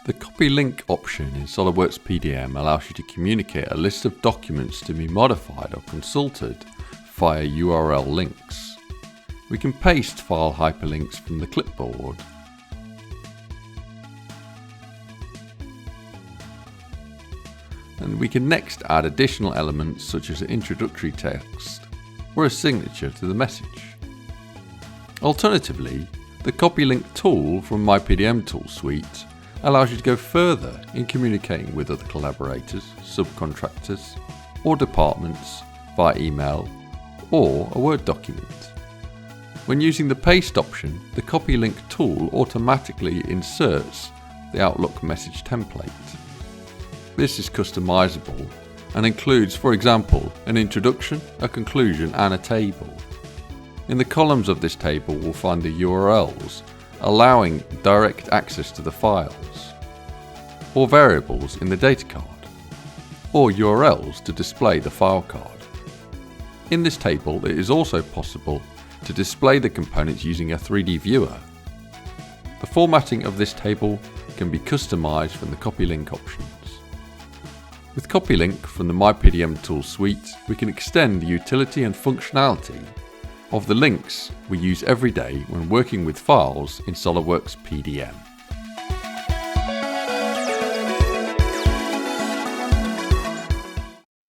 The CopyLink option in SOLIDWORKS PDM allows you to communicate a list of documents to be modified or consulted via URL links. We can paste file hyperlinks from the clipboard, and we can next add additional elements such as an introductory text or a signature to the message. Alternatively, the CopyLink tool from myPDMtools suite allows you to go further in communicating with other collaborators, subcontractors, or departments via email or a Word document. When using the paste option, the CopyLink tool automatically inserts the Outlook message template. This is customizable and includes, for example, an introduction, a conclusion, and a table. In the columns of this table, we'll find the URLs allowing direct access to the files, or variables in the data card, or URLs to display the file card. In this table, it is also possible to display the components using a 3D viewer. The formatting of this table can be customized from the CopyLink options. With CopyLink from the myPDMtools suite, we can extend the utility and functionality of the links we use every day when working with files in SOLIDWORKS PDM.